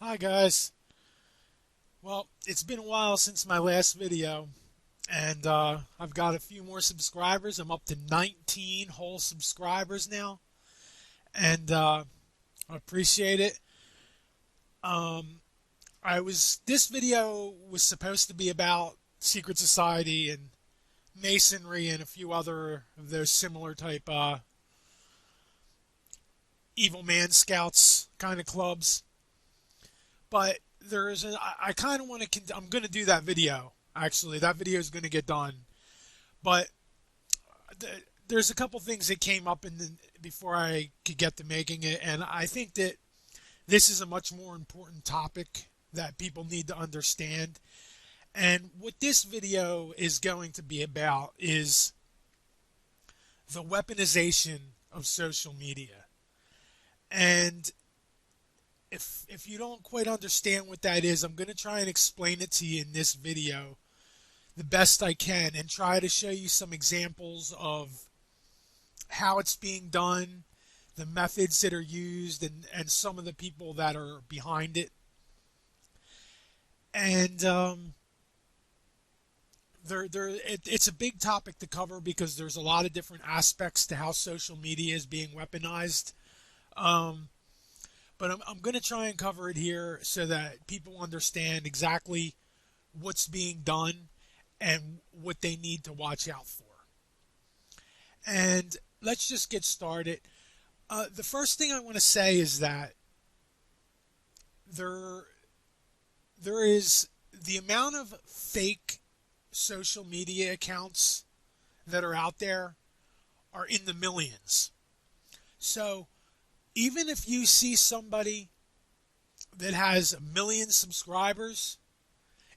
Hi guys. Well, it's been a while since my last video, and I've got a few more subscribers. I'm up to 19 whole subscribers now, and I appreciate it. Um, this video was supposed to be about secret society and masonry and a few other of those similar type evil man scouts kind of clubs, but I kind of want to. I'm going to do that video. Actually, that video is going to get done. But there's a couple things that came up before I could get to making it, and I think that this is a much more important topic that people need to understand. And what this video is going to be about is the weaponization of social media. And if you don't quite understand what that is, I'm going to try and explain it to you in this video the best I can and try to show you some examples of how it's being done, the methods that are used, and some of the people that are behind it. And it's a big topic to cover because there's a lot of different aspects to how social media is being weaponized. Um, but I'm going to try and cover it here so that people understand exactly what's being done and what they need to watch out for. And let's just get started. The first thing I want to say is that there there is the amount of fake social media accounts that are out there are in the millions. So even if you see somebody that has a million subscribers,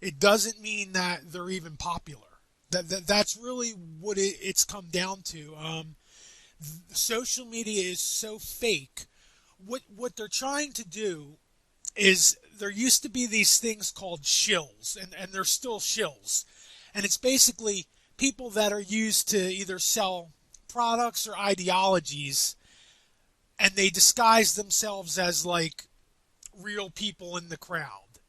it doesn't mean that they're even popular. That's really what it's come down to. Social media is so fake. What they're trying to do is there used to be these things called shills, and they're still shills. And it's basically people that are used to either sell products or ideologies, and they disguise themselves as like real people in the crowd.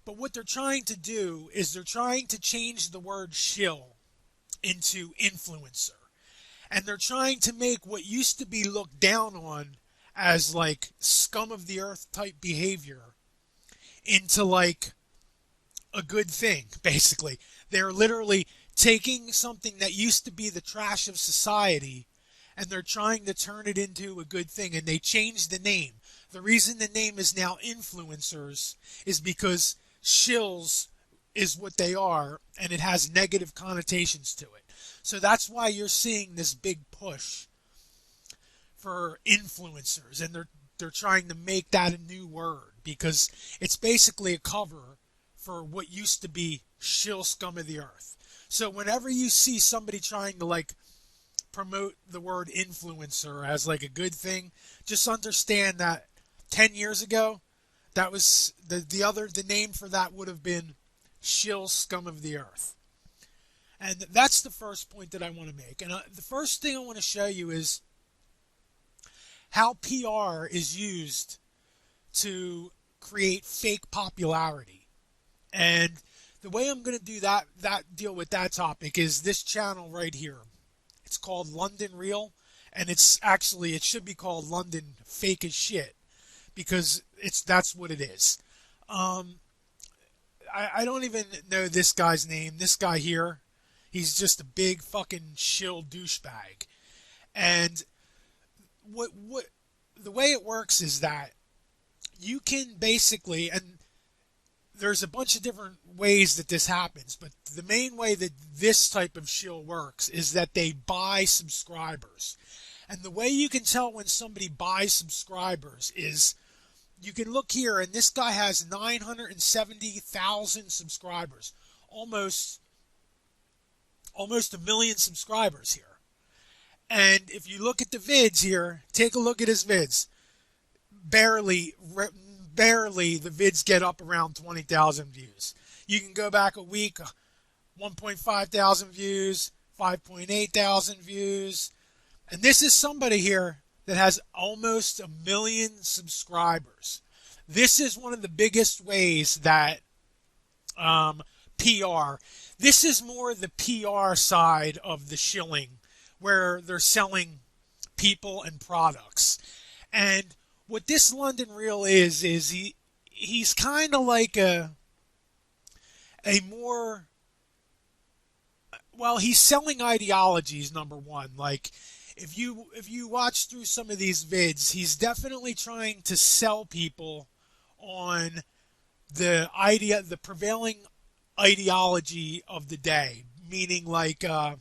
But what they're trying to do is they're trying to change the word shill into influencer. And they're trying to make what used to be looked down on as like scum of the earth type behavior into like a good thing, basically. They're literally taking something that used to be the trash of society and they're trying to turn it into a good thing, and they changed the name. The reason the name is now influencers is because shills is what they are, and it has negative connotations to it. So that's why you're seeing this big push for influencers, and they're trying to make that a new word because it's basically a cover for what used to be shill scum of the earth. So whenever you see somebody trying to like promote the word influencer as like a good thing, just understand that 10 years ago, that was the name for that would have been shill scum of the earth. And that's the first point that I want to make. And the first thing I want to show you is how PR is used to create fake popularity. And the way I'm going to do that deal with that topic is this channel right here. It's called London Real, and it should be called London Fake as Shit because that's what it is. I don't even know this guy's name. This guy here, he's just a big fucking shill douchebag. And what the way it works is that you can basically, and there's a bunch of different ways that this happens, but the main way that this type of shill works is that they buy subscribers. And the way you can tell when somebody buys subscribers is you can look here, and this guy has 970,000 subscribers, almost a million subscribers here. And if you look at the vids here, take a look at his vids. Barely the vids get up around 20,000 views. You can go back a week, 1.5 thousand views, 5.8 thousand views. And this is somebody here that has almost a million subscribers. This is one of the biggest ways that PR. This is more the PR side of the shilling, where they're selling people and products. And what this London Reel is he's kind of like a more, well, he's selling ideologies, number one. Like, if you watch through some of these vids, he's definitely trying to sell people on the prevailing ideology of the day, meaning like that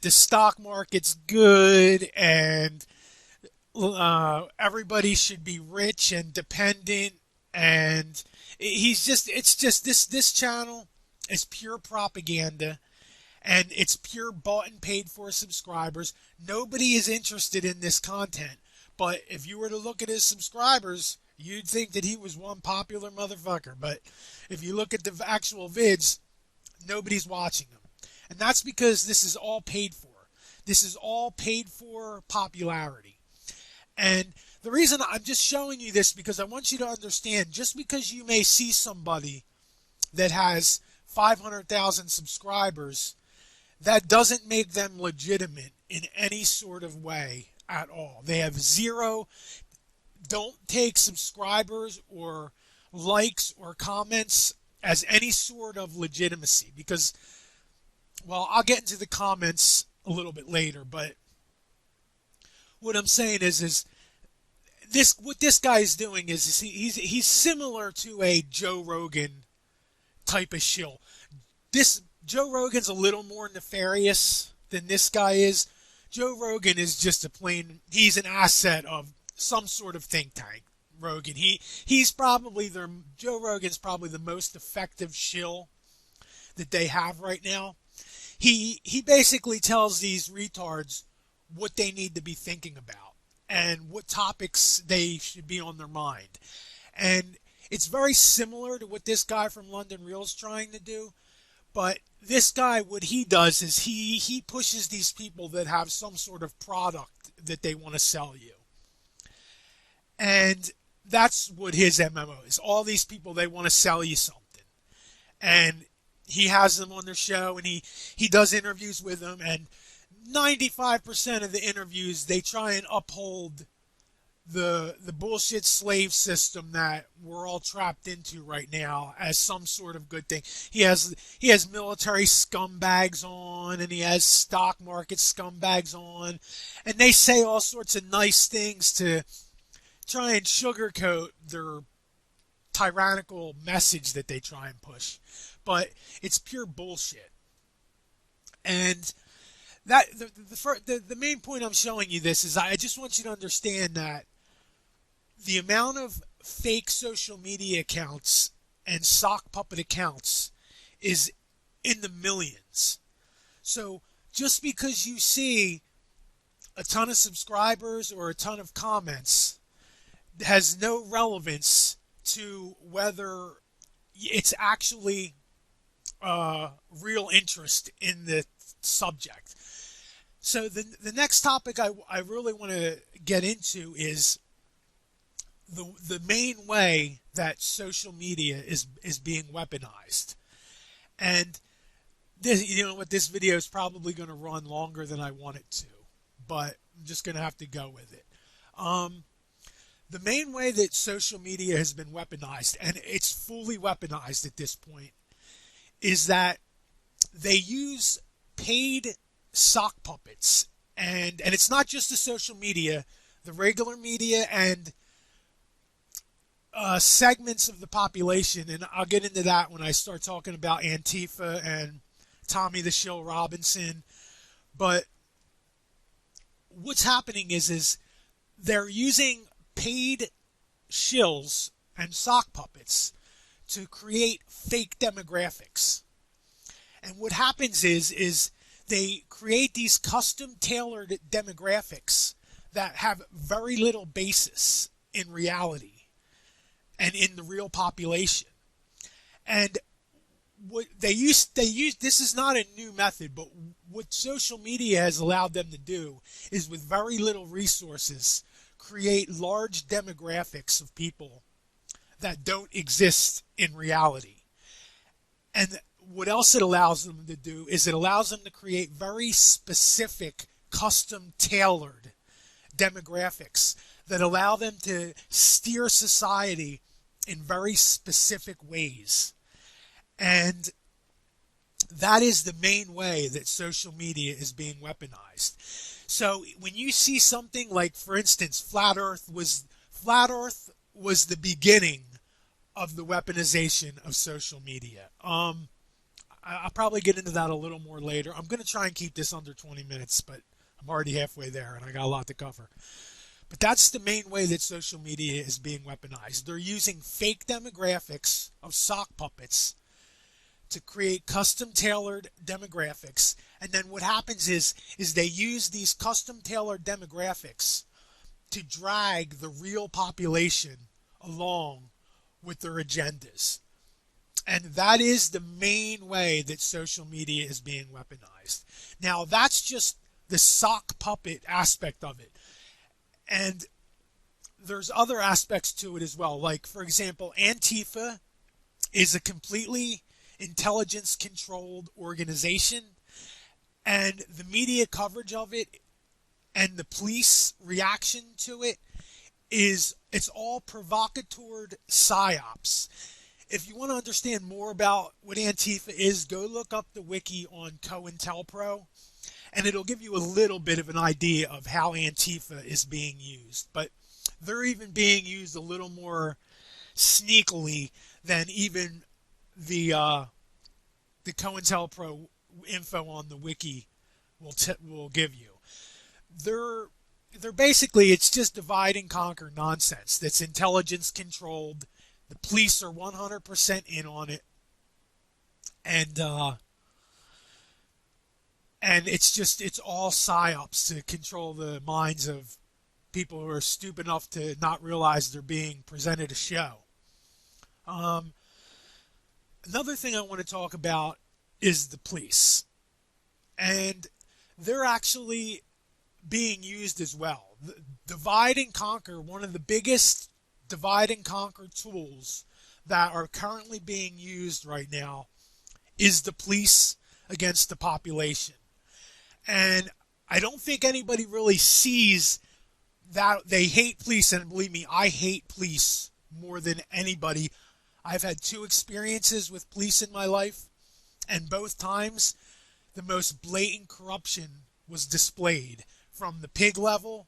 the stock market's good and everybody should be rich and dependent, and it's just this channel is pure propaganda, and it's pure bought and paid for subscribers. Nobody is interested in this content, but if you were to look at his subscribers, you'd think that he was one popular motherfucker. But if you look at the actual vids, nobody's watching them, and that's because this is all paid for. This is all paid for popularity. And the reason I'm just showing you this, because I want you to understand, just because you may see somebody that has 500,000 subscribers, that doesn't make them legitimate in any sort of way at all. They have zero. Don't take subscribers or likes or comments as any sort of legitimacy, because, well, I'll get into the comments a little bit later, but what I'm saying is this, what this guy is doing is he's similar to a Joe Rogan type of shill. This Joe Rogan's a little more nefarious than this guy is. Joe Rogan is just he's an asset of some sort of think tank. Rogan, Joe Rogan's probably the most effective shill that they have right now. He basically tells these retards what they need to be thinking about and what topics they should be on their mind. And it's very similar to what this guy from London Reel's trying to do. But this guy, what he does is he pushes these people that have some sort of product that they want to sell you. And that's what his MMO is. All these people, they want to sell you something. And he has them on their show, and he does interviews with them, and 95% of the interviews, they try and uphold the bullshit slave system that we're all trapped into right now as some sort of good thing. He has military scumbags on, and he has stock market scumbags on, and they say all sorts of nice things to try and sugarcoat their tyrannical message that they try and push. But it's pure bullshit. And that the main point I'm showing you this is I just want you to understand that the amount of fake social media accounts and sock puppet accounts is in the millions. So just because you see a ton of subscribers or a ton of comments has no relevance to whether it's actually real interest in the subject. So the next topic I really want to get into is the main way that social media is being weaponized. And this, you know what, this video is probably going to run longer than I want it to, but I'm just going to have to go with it. The main way that social media has been weaponized, and it's fully weaponized at this point, is that they use paid sock puppets. And it's not just the social media, the regular media and segments of the population, and I'll get into that when I start talking about Antifa and Tommy the Shill Robinson. But what's happening is they're using paid shills and sock puppets to create fake demographics. And what happens is they create these custom tailored demographics that have very little basis in reality and in the real population. And what they use, this is not a new method, but what social media has allowed them to do is, with very little resources, create large demographics of people that don't exist in reality. And what else it allows them to do is it allows them to create very specific, custom tailored demographics that allow them to steer society in very specific ways. And that is the main way that social media is being weaponized. So when you see something like, for instance, Flat Earth was the beginning of the weaponization of social media. I'll probably get into that a little more later. I'm going to try and keep this under 20 minutes, but I'm already halfway there and I got a lot to cover. But that's the main way that social media is being weaponized. They're using fake demographics of sock puppets to create custom tailored demographics. And then what happens is they use these custom tailored demographics to drag the real population along with their agendas. And that is the main way that social media is being weaponized. Now, that's just the sock puppet aspect of it. And there's other aspects to it as well. Like, for example, Antifa is a completely intelligence-controlled organization. And the media coverage of it and the police reaction to it it's all provocateur psyops. If you want to understand more about what Antifa is, go look up the wiki on COINTELPRO, and it'll give you a little bit of an idea of how Antifa is being used. But they're even being used a little more sneakily than even the COINTELPRO info on the wiki will give you. They're basically, it's just divide and conquer nonsense that's intelligence controlled. The police are 100% in on it. And it's all psyops to control the minds of people who are stupid enough to not realize they're being presented a show. Another thing I want to talk about is the police. And they're actually being used as well. Divide and conquer, one of the biggest divide and conquer tools that are currently being used right now is the police against the population. And I don't think anybody really sees that they hate police, and believe me, I hate police more than anybody. I've had 2 experiences with police in my life, and both times the most blatant corruption was displayed from the pig level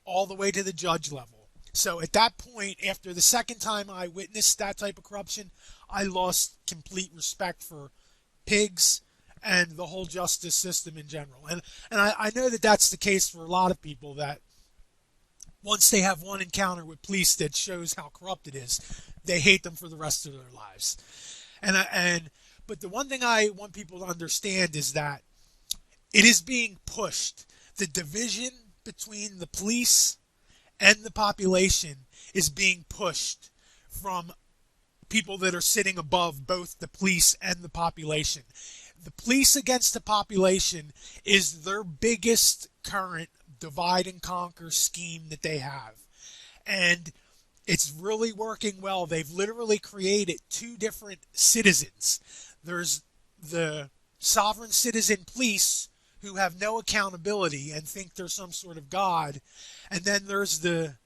all the way to the judge level. So at that point, after the second time I witnessed that type of corruption, I lost complete respect for pigs and the whole justice system in general. And I know that that's the case for a lot of people, that once they have one encounter with police that shows how corrupt it is, they hate them for the rest of their lives. But the one thing I want people to understand is that it is being pushed. The division between the police and the population is being pushed from people that are sitting above both the police and the population. The police against the population is their biggest current divide and conquer scheme that they have. And it's really working well. They've literally created 2 different citizens. There's the sovereign citizen police, who have no accountability and think they're some sort of god. And then there's the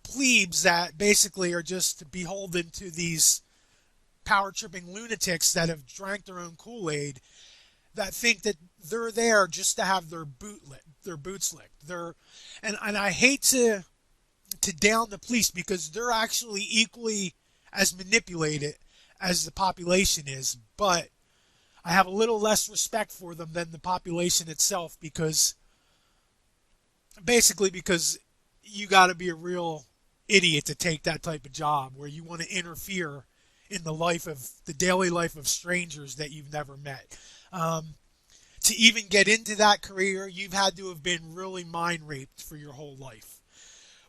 plebes that basically are just beholden to these power-tripping lunatics that have drank their own Kool-Aid, that think that they're there just to have their boots licked. And I hate to down the police, because they're actually equally as manipulated as the population is, but I have a little less respect for them than the population itself, because you got to be a real idiot to take that type of job where you want to interfere in the daily life of strangers that you've never met. To even get into that career, you've had to have been really mind raped for your whole life.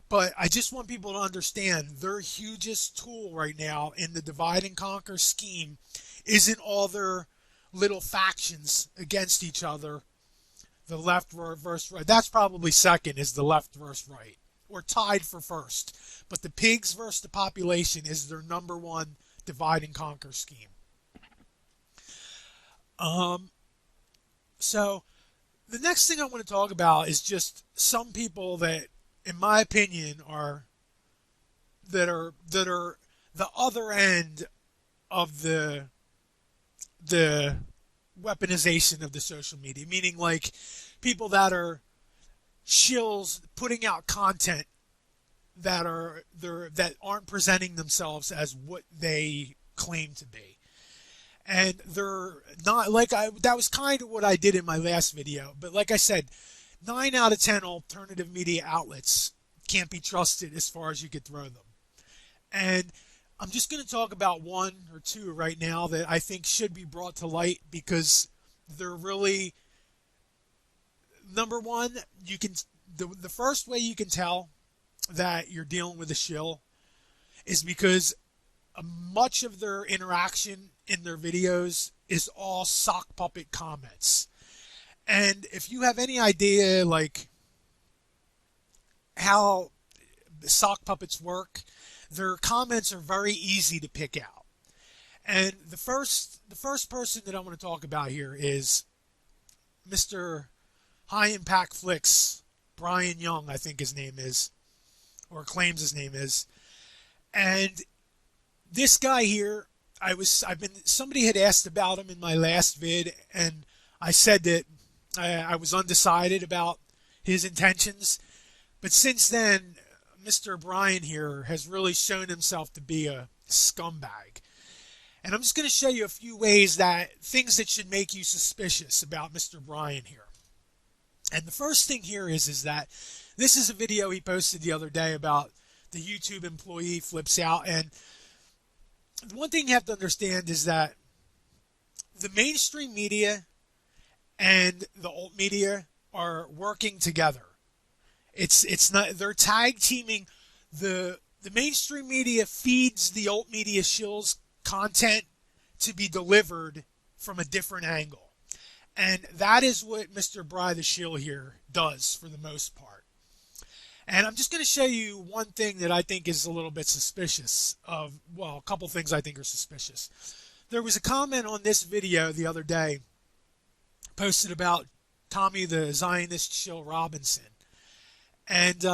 But I just want people to understand their hugest tool right now in the divide and conquer scheme isn't all their little factions against each other, the left versus right. That's probably second, is the left versus right. or tied for first. But the pigs versus the population is their number one divide and conquer scheme. So the next thing I want to talk about is just some people that, in my opinion, are the other end of the weaponization of the social media, meaning like people that are shills putting out content that aren't presenting themselves as what they claim to be. And they're not that was kind of what I did in my last video. But like I said, 9 out of 10 alternative media outlets can't be trusted as far as you could throw them. And I'm just going to talk about one or two right now that I think should be brought to light because they're really, number one, the first way you can tell that you're dealing with a shill is because much of their interaction in their videos is all sock puppet comments. And if you have any idea like how sock puppets work, their comments are very easy to pick out. And the first person that I want to talk about here is Mr. High Impact Flicks, Brian Young, I think his name is, or claims his name is. And this guy here, somebody had asked about him in my last vid, and I said that I was undecided about his intentions. But since then, Mr. Brian here has really shown himself to be a scumbag. And I'm just going to show you a few things that should make you suspicious about Mr. Brian here. And the first thing here is that this is a video he posted the other day about the YouTube employee flips out. And the one thing you have to understand is that the mainstream media and the alt media are working together. It's not, they're tag teaming. The mainstream media feeds the alt media shills content to be delivered from a different angle. And that is what Mr. Bry the Shill here does for the most part. And I'm just going to show you one thing that I think is a little bit suspicious of, well, a couple things I think are suspicious. There was a comment on this video the other day posted about Tommy the Zionist Shill Robinson. And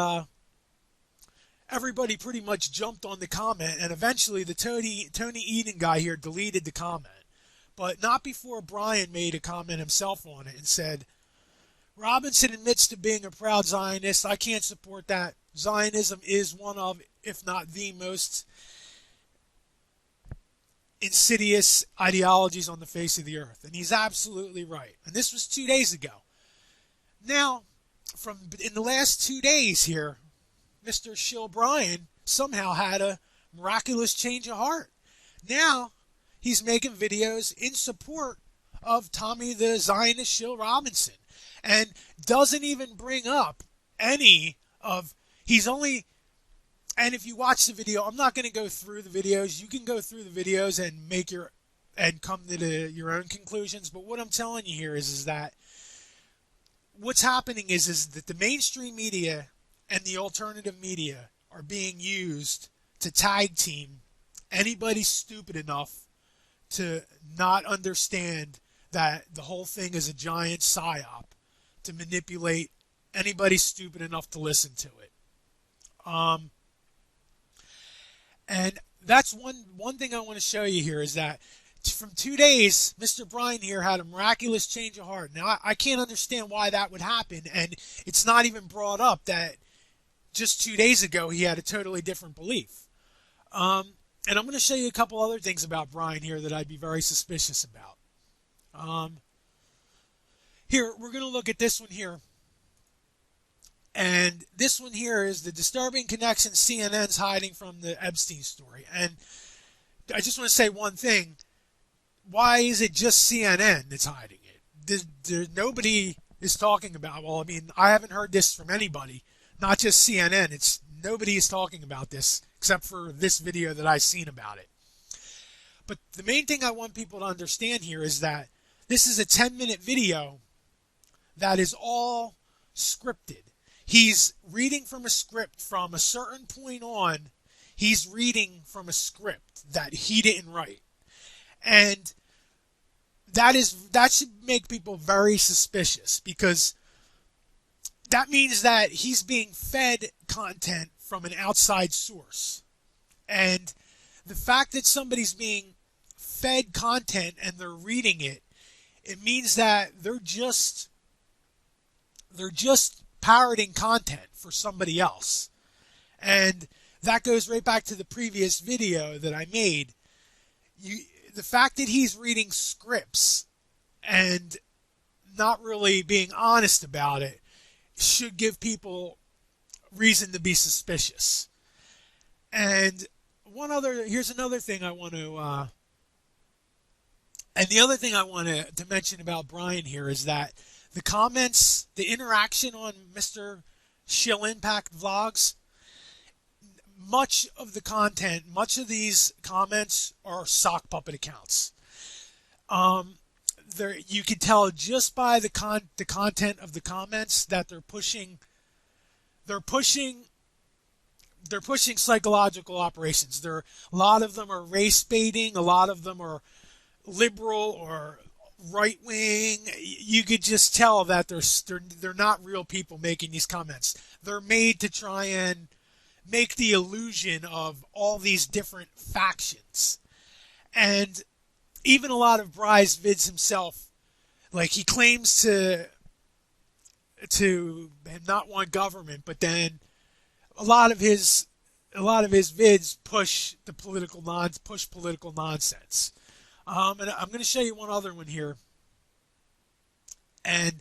everybody pretty much jumped on the comment, and eventually the Tony Eden guy here deleted the comment. But not before Brian made a comment himself on it and said, Robinson admits to being a proud Zionist. I can't support that. Zionism is one of, if not the most insidious ideologies on the face of the earth. And he's absolutely right. And this was 2 days ago. Now, in the last 2 days here, Mr. Shill Brian somehow had a miraculous change of heart. Now, he's making videos in support of Tommy the Zionist Shill Robinson. And doesn't even bring up any of, and if you watch the video, I'm not going to go through the videos. You can go through the videos and come to your own conclusions. But what I'm telling you here is that what's happening is that the mainstream media and the alternative media are being used to tag team anybody stupid enough to not understand that the whole thing is a giant psyop to manipulate anybody stupid enough to listen to it. And that's one thing I want to show you here is that from 2 days, Mr. Brian here had a miraculous change of heart. Now, I can't understand why that would happen, and it's not even brought up that just 2 days ago he had a totally different belief. And I'm going to show you a couple other things about Brian here that I'd be very suspicious about. Here, we're going to look at this one here. And this one here is the disturbing connection CNN's hiding from the Epstein story. And I just want to say one thing. Why is it just CNN that's hiding it? Nobody is talking about, well, I mean, I haven't heard this from anybody, not just CNN. Nobody is talking about this except for this video that I've seen about it. But the main thing I want people to understand here is that this is a 10-minute video that is all scripted. He's reading from a script. From a certain point on, he's reading from a script that he didn't write. And that should make people very suspicious, because that means that he's being fed content from an outside source. And the fact that somebody's being fed content and they're reading it, it means that they're just parroting content for somebody else. And that goes right back to the previous video that I made. The fact that he's reading scripts and not really being honest about it should give people reason to be suspicious. And here's another thing I want to, and the other thing I want to mention about Brian here is that the comments, the interaction on Mr. Shill Impact vlogs, much of the content, much of these comments are sock puppet accounts. You can tell just by the content of the comments that they're pushing psychological operations. A lot of them are race baiting, a lot of them are liberal or right wing. You could just tell that they're not real people making these comments. They're made to try and make the illusion of all these different factions. And even a lot of Bry's vids himself, like, he claims to not want government, but then a lot of his vids push political nonsense. And I'm going to show you one other one here. And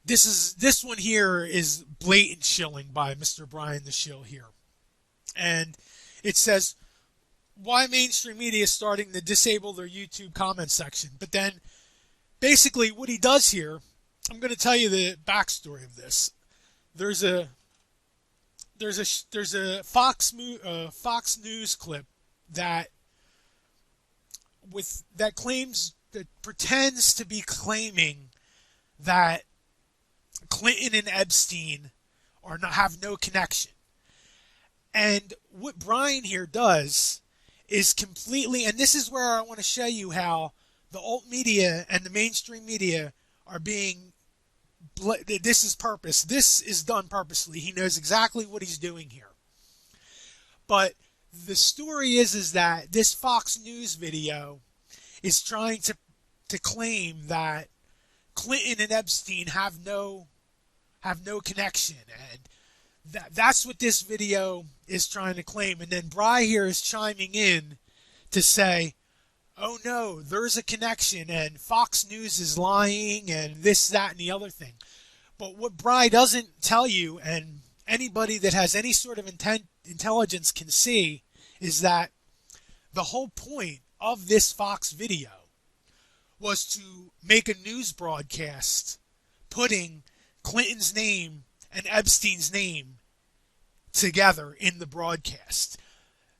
this one here is blatant shilling by Mr. Brian the Shill here. And it says, why mainstream media is starting to disable their YouTube comment section. But then basically what he does here, I'm going to tell you the backstory of this. There's a Fox News clip that pretends to be claiming that Clinton and Epstein have no connection. And what Brian here does is completely, and this is where I want to show you how the alt media and the mainstream media are being, this is done purposely. He knows exactly what he's doing here. But the story is that this Fox News video is trying to claim that Clinton and Epstein have no connection, and that's what this video is trying to claim. And then Bry here is chiming in to say, oh no, there's a connection, and Fox News is lying, and this, that, and the other thing. But what Bry doesn't tell you, and anybody that has any sort of intelligence can see, is that the whole point of this Fox video was to make a news broadcast putting Clinton's name and Epstein's name together in the broadcast.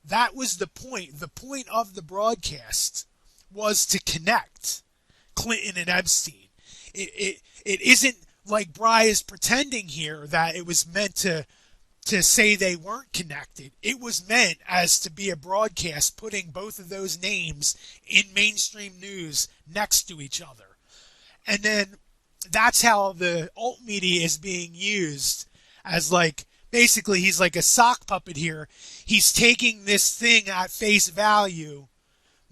That was the point. The point of the broadcast was to connect Clinton and Epstein. It isn't like Bry is pretending here that it was meant to say they weren't connected. It was meant as to be a broadcast putting both of those names in mainstream news next to each other. And then that's how the alt media is being used as, like, basically he's like a sock puppet here. He's taking this thing at face value,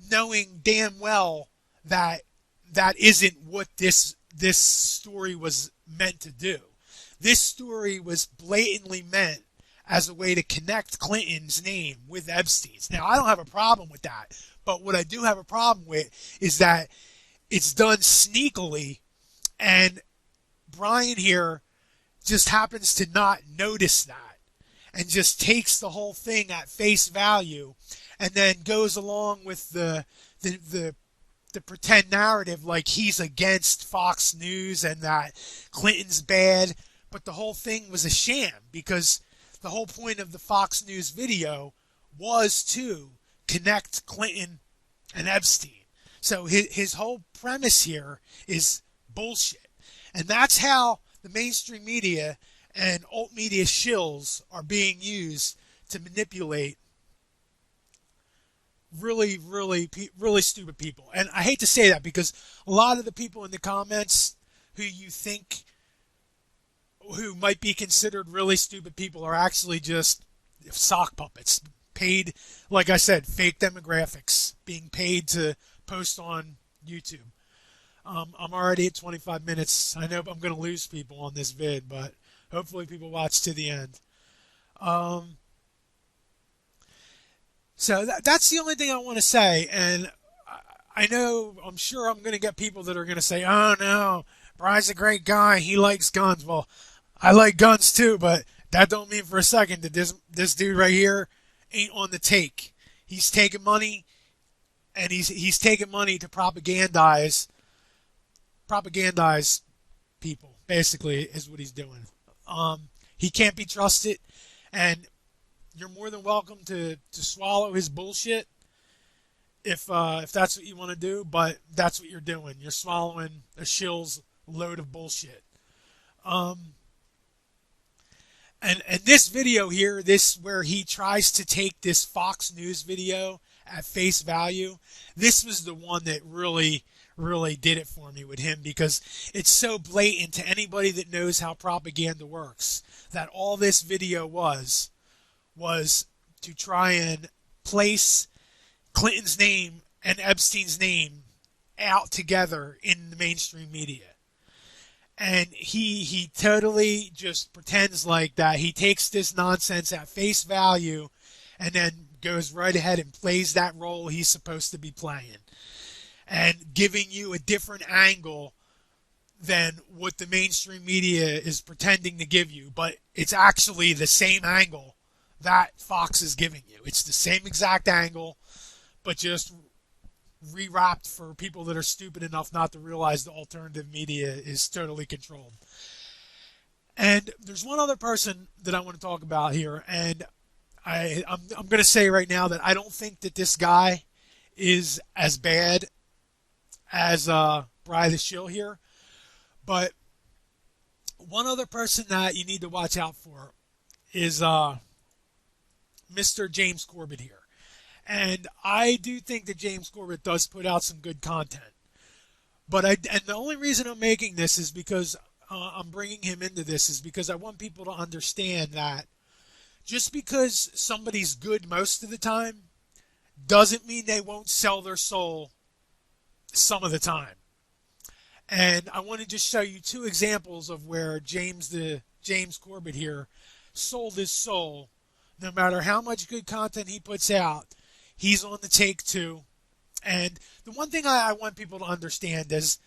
knowing damn well that that isn't what this story was meant to do. This story was blatantly meant as a way to connect Clinton's name with Epstein's. Now, I don't have a problem with that, but what I do have a problem with is that it's done sneakily, and Brian here just happens to not notice that and just takes the whole thing at face value and then goes along with the pretend narrative like he's against Fox News and that Clinton's bad. But the whole thing was a sham, because the whole point of the Fox News video was to connect Clinton and Epstein. So his whole premise here is bullshit. And that's how the mainstream media And alt media shills are being used to manipulate really stupid people. And I hate to say that because a lot of the people in the comments who you think who might be considered really stupid people are actually just sock puppets, paid, like I said, fake demographics, being paid to post on YouTube. I'm already at 25 minutes. I know I'm going to lose people on this vid, but hopefully people watch to the end. Um, so that's the only thing I want to say. And I know, I'm sure I'm going to get people that are going to say, oh no, Brian's a great guy. He likes guns. Well, I like guns too, but that don't mean for a second that this dude right here ain't on the take. He's taking money, and he's taking money to propagandize people. Basically, is what he's doing. He can't be trusted, and you're more than welcome to swallow his bullshit if that's what you want to do. But that's what you're doing. You're swallowing a shill's load of bullshit. And this video here, this where he tries to take this Fox News video at face value, this was the one that really did it for me with him, because it's so blatant to anybody that knows how propaganda works that all this video was to try and place Clinton's name and Epstein's name out together in the mainstream media. And he totally just pretends like that. He takes this nonsense at face value and then goes right ahead and plays that role he's supposed to be playing, and giving you a different angle than what the mainstream media is pretending to give you. But it's actually the same angle that Fox is giving you. It's the same exact angle, but just rewrapped for people that are stupid enough not to realize the alternative media is totally controlled. And there's one other person that I want to talk about here, and I'm going to say right now that I don't think that this guy is as bad as Brian the Shill here. But one other person that you need to watch out for is Mr. James Corbett here. And I do think that James Corbett does put out some good content. And the only reason I'm making this is because I'm bringing him into this is because I want people to understand that just because somebody's good most of the time doesn't mean they won't sell their soul some of the time. And I want to just show you two examples of where James Corbett here sold his soul. No matter how much good content he puts out, he's on the take too. And the one thing I want people to understand is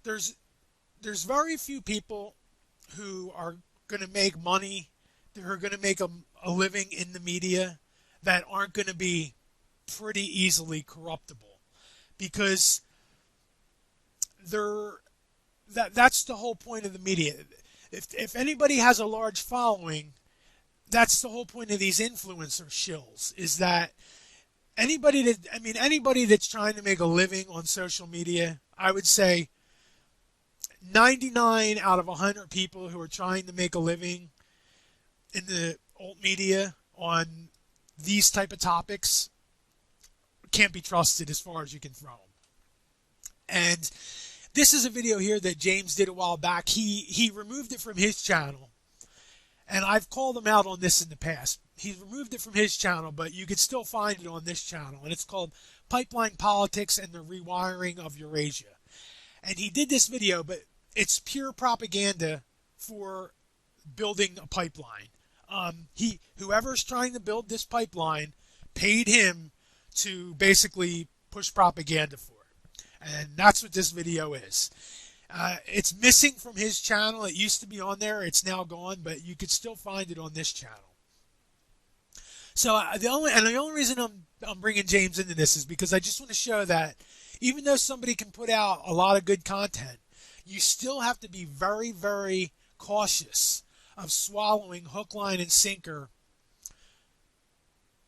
there's very few people who are going to make money, that are going to make a living in the media, that aren't going to be pretty easily corruptible, because that's the whole point of the media. If anybody has a large following, that's the whole point of these influencer shills, is that anybody that's trying to make a living on social media, I would say 99 out of 100 people who are trying to make a living in the alt media on these type of topics can't be trusted as far as you can throw them. And this is a video here that James did a while back. He removed it from his channel, and I've called him out on this in the past. He's removed it from his channel, but you can still find it on this channel, and it's called Pipeline Politics and the Rewiring of Eurasia. And he did this video, but it's pure propaganda for building a pipeline. Whoever's trying to build this pipeline paid him to basically push propaganda for it. And that's what this video is. It's missing from his channel. It used to be on there. It's now gone, but you could still find it on this channel. So the only reason I'm bringing James into this is because I just want to show that even though somebody can put out a lot of good content, you still have to be very, very cautious of swallowing hook, line, and sinker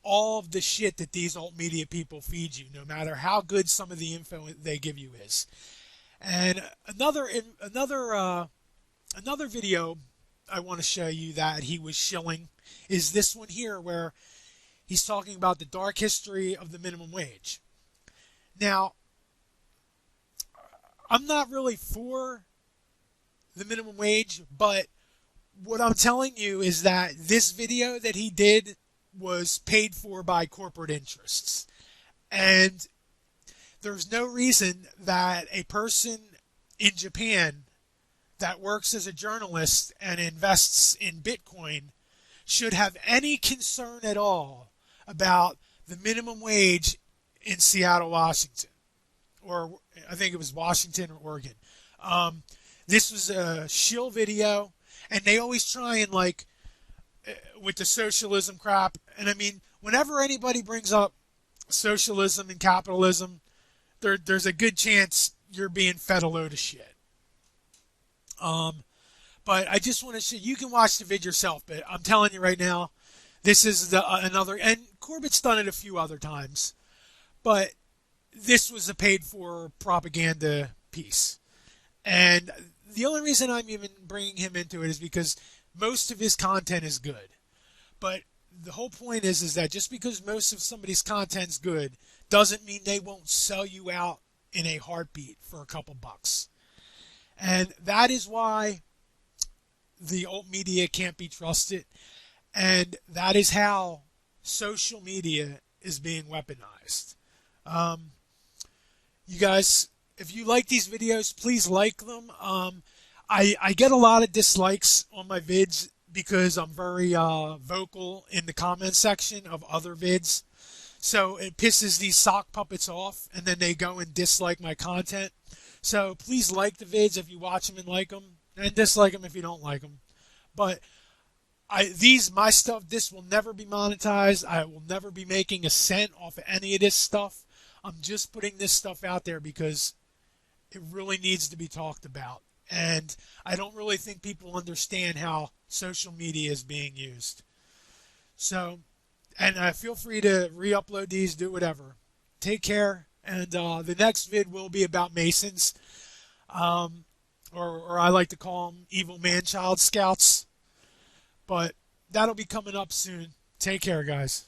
all of the shit that these alt media people feed you, no matter how good some of the info they give you is. And another video I want to show you that he was shilling is this one here, where he's talking about the dark history of the minimum wage. Now, I'm not really for the minimum wage, but what I'm telling you is that this video that he did was paid for by corporate interests. And there's no reason that a person in Japan that works as a journalist and invests in Bitcoin should have any concern at all about the minimum wage in Seattle, Washington. Or I think it was Washington or Oregon. This was a shill video, and they always try and with the socialism crap. And I mean, whenever anybody brings up socialism and capitalism, there's a good chance you're being fed a load of shit. But I just want to show you can watch the vid yourself. But I'm telling you right now, this is another, and Corbett's done it a few other times, but this was a paid-for propaganda piece. And the only reason I'm even bringing him into it is because most of his content is good. But the whole point is that just because most of somebody's content's good doesn't mean they won't sell you out in a heartbeat for a couple bucks. And that is why the old media can't be trusted. And that is how social media is being weaponized. You guys, if you like these videos, please like them. I get a lot of dislikes on my vids because I'm very vocal in the comment section of other vids. So it pisses these sock puppets off, and then they go and dislike my content. So please like the vids if you watch them and like them, and dislike them if you don't like them. But my stuff, this will never be monetized. I will never be making a cent off of any of this stuff. I'm just putting this stuff out there because it really needs to be talked about. And I don't really think people understand how social media is being used. So, and feel free to re-upload these, do whatever. Take care. And the next vid will be about Masons. Or I like to call them evil man-child scouts. But that'll be coming up soon. Take care, guys.